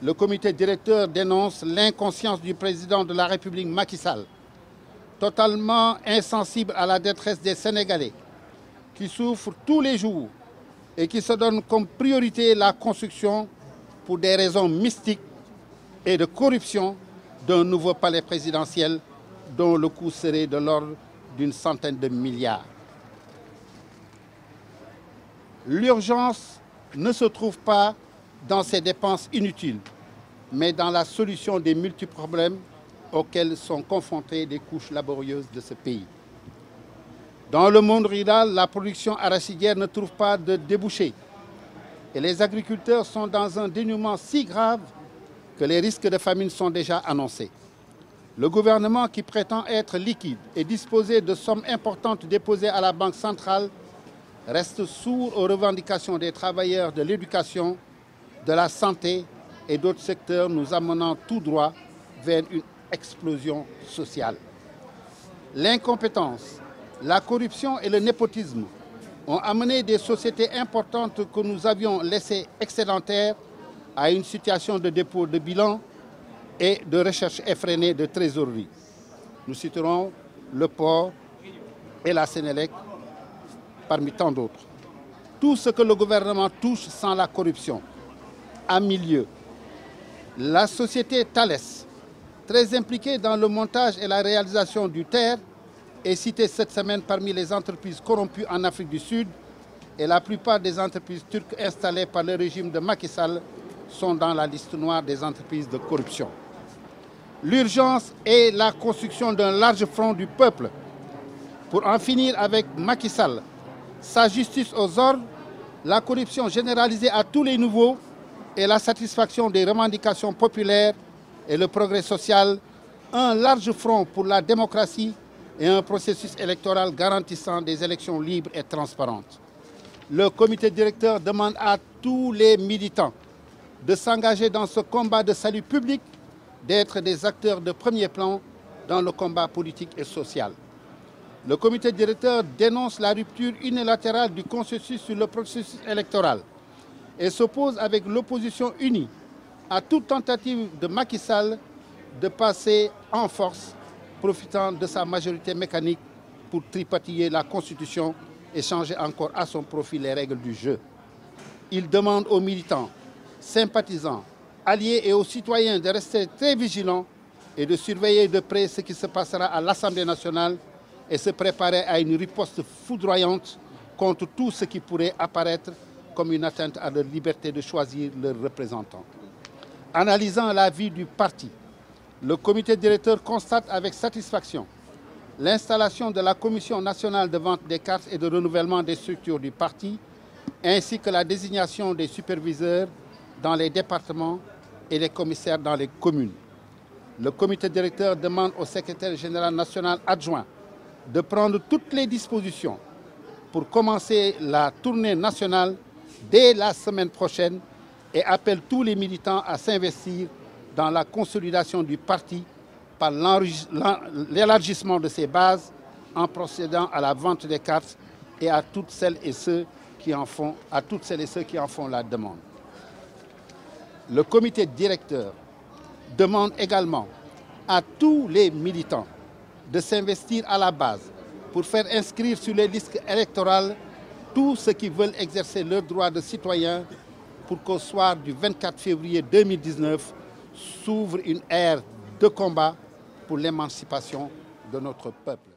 le comité directeur dénonce l'inconscience du président de la République Macky Sall, totalement insensible à la détresse des Sénégalais, qui souffrent tous les jours et qui se donnent comme priorité la construction, pour des raisons mystiques et de corruption, d'un nouveau palais présidentiel dont le coût serait de l'ordre d'une centaine de milliards. L'urgence ne se trouve pas dans ces dépenses inutiles, mais dans la solution des multiples problèmes auxquels sont confrontées les couches laborieuses de ce pays. Dans le monde rural, la production arachidière ne trouve pas de débouchés et les agriculteurs sont dans un dénuement si grave que les risques de famine sont déjà annoncés. Le gouvernement, qui prétend être liquide et disposer de sommes importantes déposées à la Banque centrale, reste sourd aux revendications des travailleurs de l'éducation, de la santé et d'autres secteurs, nous amenant tout droit vers une explosion sociale. L'incompétence, la corruption et le népotisme ont amené des sociétés importantes que nous avions laissées excédentaires à une situation de dépôt de bilan et de recherche effrénée de trésorerie. Nous citerons le port et la Sénélec parmi tant d'autres. Tout ce que le gouvernement touche sans la corruption a mis lieu. La société Thales, très impliquée dans le montage et la réalisation du TER, est citée cette semaine parmi les entreprises corrompues en Afrique du Sud, et la plupart des entreprises turques installées par le régime de Macky Sall sont dans la liste noire des entreprises de corruption. L'urgence est la construction d'un large front du peuple pour en finir avec Macky Sall, sa justice aux ordres, la corruption généralisée à tous les niveaux et la satisfaction des revendications populaires et le progrès social, un large front pour la démocratie et un processus électoral garantissant des élections libres et transparentes. Le comité directeur demande à tous les militants de s'engager dans ce combat de salut public, d'être des acteurs de premier plan dans le combat politique et social. Le comité directeur dénonce la rupture unilatérale du consensus sur le processus électoral et s'oppose avec l'opposition unie à toute tentative de Macky Sall de passer en force, profitant de sa majorité mécanique pour tripatouiller la Constitution et changer encore à son profit les règles du jeu. Il demande aux militants, sympathisants, alliés et aux citoyens de rester très vigilants et de surveiller de près ce qui se passera à l'Assemblée nationale et se préparer à une riposte foudroyante contre tout ce qui pourrait apparaître comme une atteinte à leur liberté de choisir leurs représentants. Analysant la vie du parti, le comité directeur constate avec satisfaction l'installation de la Commission nationale de vente des cartes et de renouvellement des structures du parti, ainsi que la désignation des superviseurs dans les départements et les commissaires dans les communes. Le comité directeur demande au secrétaire général national adjoint de prendre toutes les dispositions pour commencer la tournée nationale dès la semaine prochaine et appelle tous les militants à s'investir dans la consolidation du parti par l'élargissement de ses bases en procédant à la vente des cartes et à toutes celles et ceux qui en font la demande. Le comité directeur demande également à tous les militants de s'investir à la base pour faire inscrire sur les listes électorales tous ceux qui veulent exercer leur droit de citoyen pour qu'au soir du 24 février 2019 s'ouvre une ère de combat pour l'émancipation de notre peuple.